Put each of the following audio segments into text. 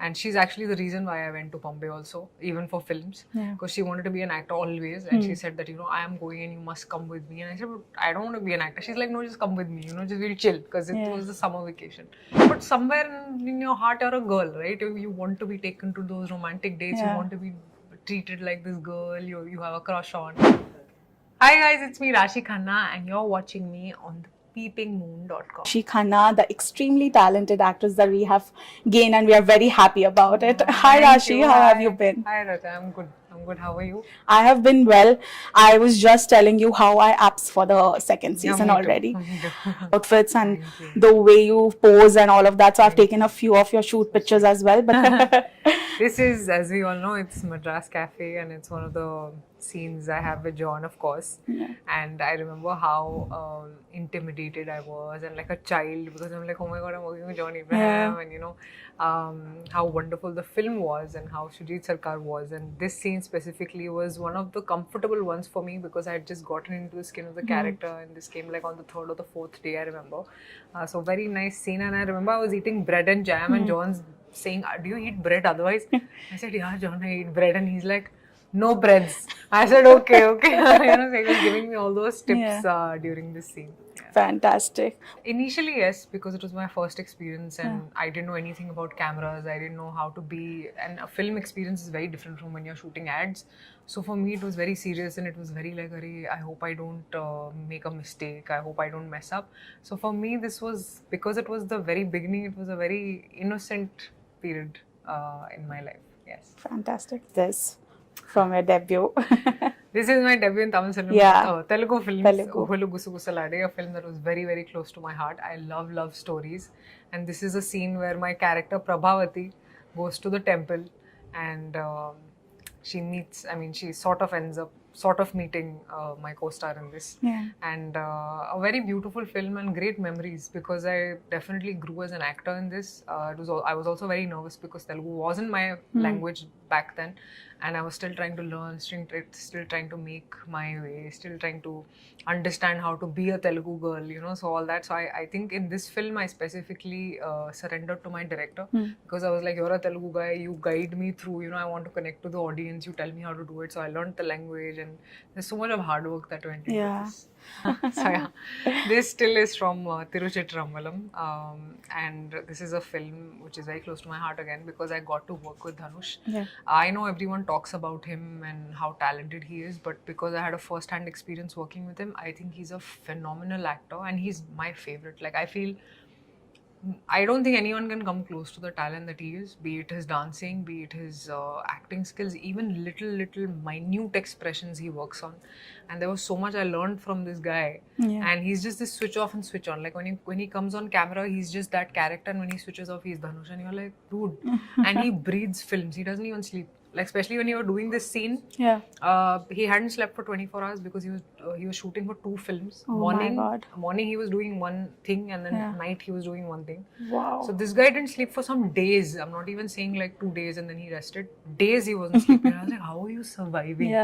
And she's actually the reason why I went to Bombay also, even for films, because she wanted to be an actor always. And she said that, I am going and you must come with me. And I said, but I don't want to be an actor. She's like, no, just come with me, just we'll chill, because it was the summer vacation. But somewhere in your heart, you're a girl, right? You want to be taken to those romantic dates. You want to be treated like this girl you have a crush on. Hi guys, it's me Raashi Khanna and you're watching me on thepeepingmoon.com. Raashi Khanna, the extremely talented actress that we have gained, and we are very happy about it. Hi Raashi, how have you been? Hi Rata, I'm good. How are you? I have been well. I was just telling you how I apps for the second season already. Outfits and the way you pose and all of that. So I've taken a few of your shoot pictures as well. But this is, as we all know, it's Madras Cafe and it's one of the scenes I have with John, of course. And I remember how intimidated I was and like a child, because I'm like, oh my god, I'm working with John Abraham, and how wonderful the film was and how Shujit Sarkar was. And this scene specifically was one of the comfortable ones for me, because I had just gotten into the skin of the character, and this came like on the third or the fourth day, I remember. So very nice scene. And I remember I was eating bread and jam and John's saying, do you eat bread otherwise? I said, yeah John, I eat bread. And he's like, no breads. I said, okay. So he was giving me all those tips during this scene. Fantastic. Initially, yes, because it was my first experience and I didn't know anything about cameras. I didn't know how to be, and a film experience is very different from when you're shooting ads. So for me, it was very serious and it was very like, I hope I don't make a mistake. I hope I don't mess up. So for me, this was, because it was the very beginning, it was a very innocent period in my life. Yes. Fantastic. This from your debut. This is my debut in Tamil cinema. Telugu films. Oohalu Gusagusalade, a film that was very, very close to my heart. I love stories. And this is a scene where my character Prabhavati goes to the temple and she sort of ends up meeting my co-star in this. And a very beautiful film and great memories, because I definitely grew as an actor in this. I was also very nervous because Telugu wasn't my language back then, and I was still trying to learn, still trying to make my way, still trying to understand how to be a Telugu girl, so all that. So I think in this film I specifically surrendered to my director, because I was like, you're a Telugu guy, you guide me through, I want to connect to the audience, you tell me how to do it. So I learned the language, and there's so much of hard work that went into this. So this still is from Tiruchitrambalam, and this is a film which is very close to my heart again, because I got to work with Dhanush. I know everyone talks about him and how talented he is, but because I had a first-hand experience working with him, I think he's a phenomenal actor and he's my favorite. Like, I don't think anyone can come close to the talent that he is, be it his dancing, be it his acting skills, even little minute expressions he works on. And there was so much I learned from this guy. And he's just this switch off and switch on. Like when he comes on camera, he's just that character, and when he switches off, he's Dhanush. And you're like, dude. And he breathes films. He doesn't even sleep. Like, especially when you were doing this scene, he hadn't slept for 24 hours because he was shooting for 2 films. Morning he was doing one thing, and then night he was doing one thing. Wow. So this guy didn't sleep for some days. I'm not even saying like 2 days and then he rested. Days he wasn't sleeping. I was like, how are you surviving?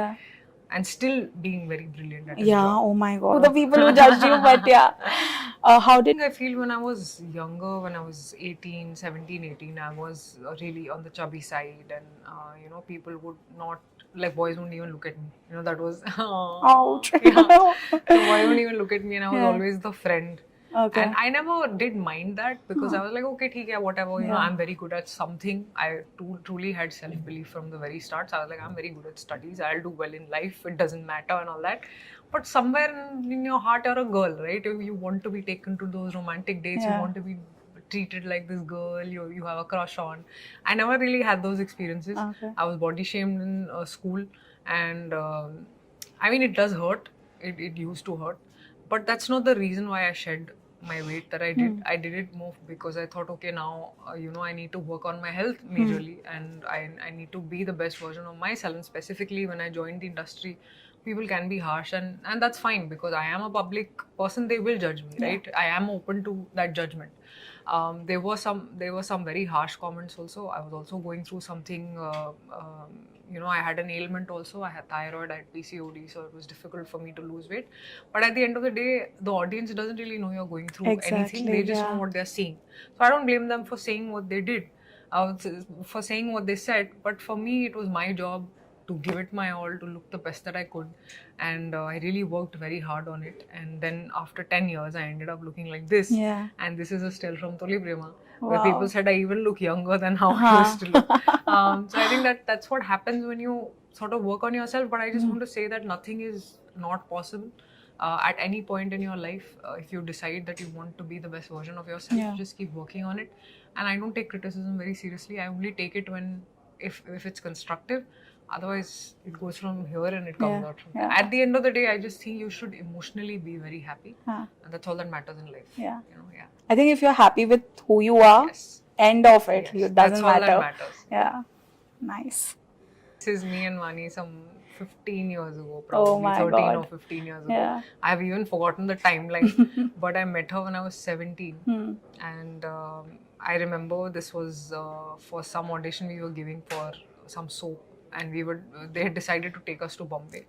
And still being very brilliant at his job. Oh my god. The people who judged you, but how did I feel when I was younger, when I was 17, 18, I was really on the chubby side, and people would not, like, boys wouldn't even look at me. That was ouch. So boys wouldn't even look at me, and I was always the friend. Okay. And I never did mind that, because I was like, okay, theek hai, whatever, I'm very good at something. I truly had self-belief from the very start. So I was like, I'm very good at studies, I'll do well in life, it doesn't matter and all that. But somewhere in your heart, you're a girl, right? You want to be taken to those romantic dates, you want to be treated like this girl you have a crush on. I never really had those experiences. I was body shamed in school, and it does hurt. It used to hurt. But that's not the reason why I shed my weight that I did. I did it more because I thought, okay, now, I need to work on my health majorly, and I need to be the best version of myself. And specifically when I joined the industry, people can be harsh, and that's fine, because I am a public person, they will judge me, right? I am open to that judgment. There were some very harsh comments also. I was also going through something, I had an ailment also. I had thyroid, I had PCOD, so it was difficult for me to lose weight. But at the end of the day, the audience doesn't really know you're going through anything. They just know what they're seeing. So I don't blame them for saying what they did. for saying what they said. But for me, it was my job to give it my all, to look the best that I could. And I really worked very hard on it. And then after 10 years, I ended up looking like this. Yeah. And this is a still from Tholi Prema, where Wow. people said I even look younger than how I used to look. So I think that's what happens when you sort of work on yourself. But I just want to say that nothing is not possible. At any point in your life, if you decide that you want to be the best version of yourself, just keep working on it. And I don't take criticism very seriously. I only take it when, if it's constructive. Otherwise, it goes from here and it comes out from there. At the end of the day, I just think you should emotionally be very happy. And that's all that matters in life. Yeah. You know, I think if you're happy with who you are, end of it. It doesn't that's all matter. that matters. Yeah. Nice. This is me and Vani some 15 years ago, probably 13 God. or 15 years ago. I have even forgotten the timeline, but I met her when I was 17. And I remember this was for some audition we were giving for some soap, and they had decided to take us to Bombay.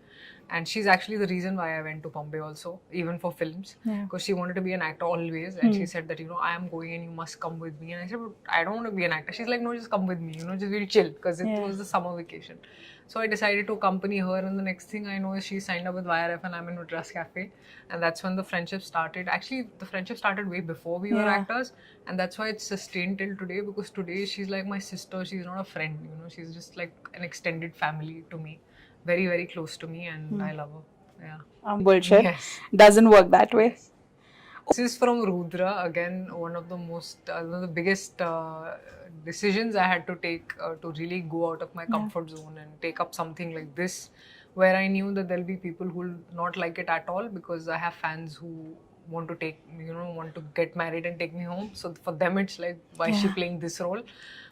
And she's actually the reason why I went to Bombay also, even for films, because she wanted to be an actor always. And she said that, I am going and you must come with me. And I said, but I don't want to be an actor. She's like, no, just come with me, just we'll chill, because it was the summer vacation. So I decided to accompany her, and the next thing I know is she signed up with YRF and I'm in Madras Cafe. And that's when the friendship started. Actually, the friendship started way before we were actors, and that's why it's sustained till today, because today she's like my sister. She's not a friend, she's just like an extended family to me. Very, very close to me, and I love her. Yeah. Bullshit. Yes. Doesn't work that way. This is from Rudra. Again, one of the most, one of the biggest decisions I had to take to really go out of my comfort zone and take up something like this, where I knew that there'll be people who'll not like it at all, because I have fans who want to want to get married and take me home. So for them, it's like, why is she playing this role?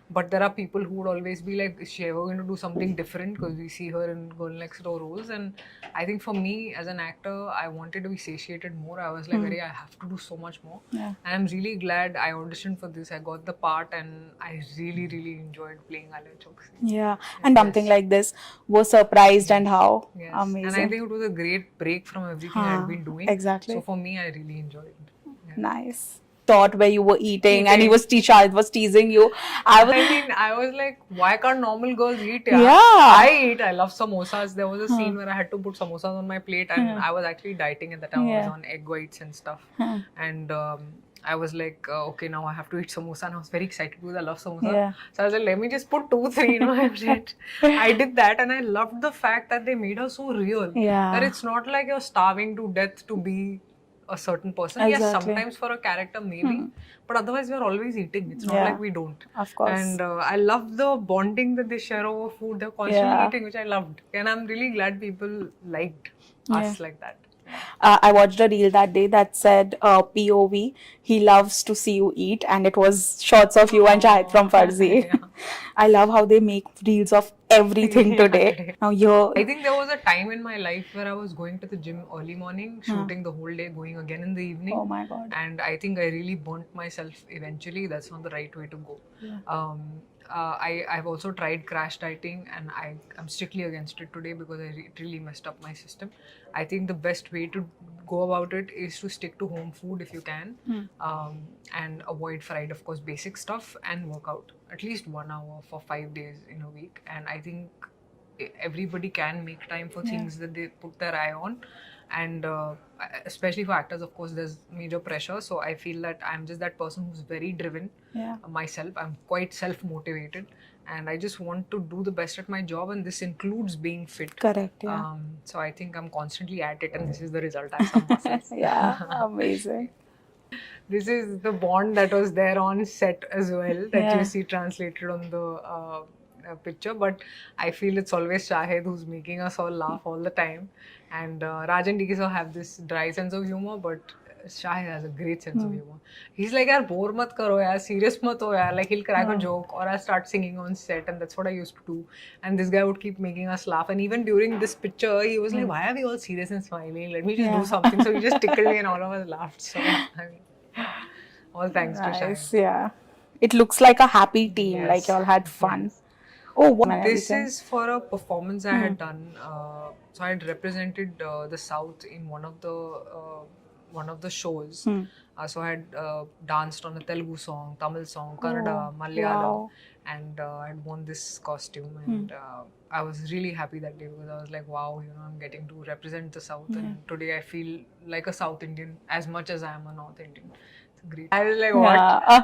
But there are people who would always be like, is she ever going to do something different? Because we see her in Girl Next Door roles. And I think for me, as an actor, I wanted to be satiated more. I was like, I have to do so much more. And I'm really glad I auditioned for this. I got the part, and I really, really enjoyed playing Alia Choksi. Yeah. And something like this, was surprised and how amazing. And I think it was a great break from everything I'd been doing. Exactly. So for me, I really enjoyed it. Nice. Thought where you were eating and he was teasing you. I was like, why can't normal girls eat? Yeah. I eat. I love samosas. There was a scene where I had to put samosas on my plate, and I was actually dieting at that time. I was on egg whites and stuff. And I was like, okay, now I have to eat samosa. And I was very excited because I love samosa. So I was like, let me just put 2-3 in my plate. I did that, and I loved the fact that they made her so real. That it's not like you're starving to death to be a certain person. Exactly. Yes, sometimes for a character maybe, but otherwise we're always eating. It's not like we don't. Of course. And I love the bonding that they share over food. They're constantly eating, which I loved. And I'm really glad people liked us like that. I watched a reel that day that said POV, he loves to see you eat, and it was shots of you and Shahid from Farzi. I love how they make reels of everything today. Now I think there was a time in my life where I was going to the gym early morning, shooting the whole day, going again in the evening. Oh my God. And I think I really burnt myself eventually. That's not the right way to go. I've also tried crash dieting, and I'm strictly against it today because it really messed up my system. I think the best way to go about it is to stick to home food if you can, and avoid fried, of course, basic stuff, and work out at least 1 hour for 5 days in a week. And I think everybody can make time for things that they put their eye on. And especially for actors, of course, there's major pressure. So I feel that I'm just that person who's very driven myself. I'm quite self-motivated, and I just want to do the best at my job, and this includes being fit. Correct, yeah. So I think I'm constantly at it, and this is the result. I have some muscles. Yeah, amazing. This is the bond that was there on set as well, that you see translated on the picture. But I feel it's always Shahid who's making us all laugh all the time. And Raj and DK have this dry sense of humor, but Shahid has a great sense of humor. He's like, yaar, bore mat karo yaar, serious mat ho yaar. Like, he'll crack a joke, or I'll start singing on set, and that's what I used to do. And this guy would keep making us laugh. And even during this picture, he was like, why are we all serious and smiling? Let me just do something. So he just tickled me, and all of us laughed. So, I mean, all thanks to Shahid. Yeah. It looks like a happy team, like you all had fun. Yes. Oh, what? This is for a performance I had done. So I had represented the South in one of the shows. So I had danced on a Telugu song, Tamil song, Kannada, Malayalam, and I'd worn this costume, and I was really happy that day because I was like, wow, you know, I'm getting to represent the South, and today I feel like a South Indian as much as I am a North Indian. It's great. I was like, what?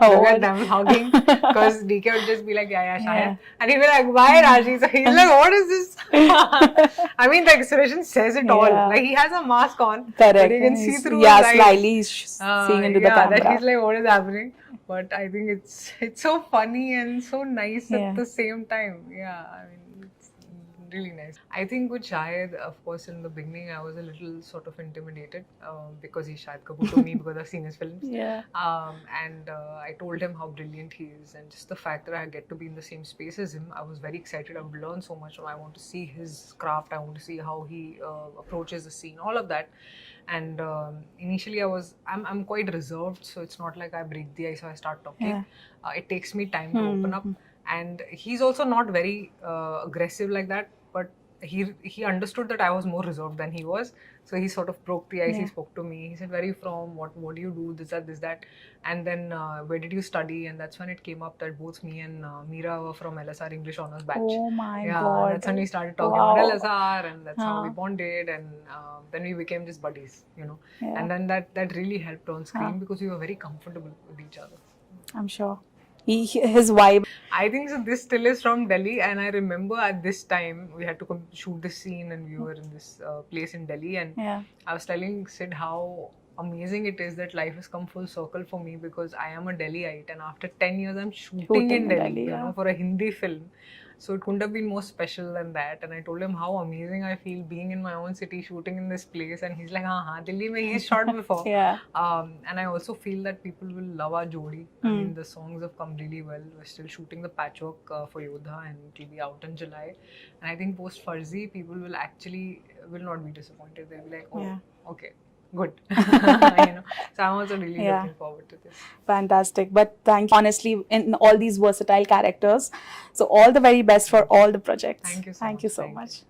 Look at them hugging, because DK would just be like, yeah, Shahid. And he'd be like, why, Raashi? So he's like, what is this? I mean, the expression says it all. Like, he has a mask on. Correct. But you can see through his eyes. Slyly seeing into the camera. That he's like, what is happening? But I think it's so funny and so nice at the same time. Yeah, I mean, it's really nice. I think with Shahid, of course, in the beginning, I was a little sort of intimidated because he's Shahid Kapoor to me because I've seen his films. And I told him how brilliant he is, and just the fact that I get to be in the same space as him, I was very excited. I've learned so much. I want to see his craft. I want to see how he approaches the scene, all of that. And initially I'm quite reserved, so it's not like I break the ice or I start talking. It takes me time to open up, and he's also not very aggressive like that, but he understood that I was more reserved than he was, so he sort of broke the ice. He spoke to me, he said, where are you from, what do you do, this that, and then where did you study? And that's when it came up that both me and Meera were from LSR English Honours batch. Oh my God. That's when we started talking about LSR, and that's how we bonded, and then we became just buddies, you know. And then that really helped on screen because we were very comfortable with each other. I'm sure. His vibe. I think so. This still is from Delhi, and I remember at this time we had to shoot this scene, and we were in this place in Delhi, and I was telling Sid how amazing it is that life has come full circle for me, because I am a Delhiite, and after 10 years I'm shooting in Delhi, you know, for a Hindi film. So it couldn't have been more special than that. And I told him how amazing I feel being in my own city, shooting in this place. And he's like, Delhi mein he's shot before. And I also feel that people will love our Jodi. I mean, the songs have come really well. We're still shooting the patchwork for Yodha, and it will be out in July. And I think post Farzi, people will not be disappointed. They'll be like, oh, okay. Good. You know, so I'm also really looking forward to this. Fantastic. But thank you, honestly, in all these versatile characters. So all the very best for all the projects. Thank you so much. Thank you so much.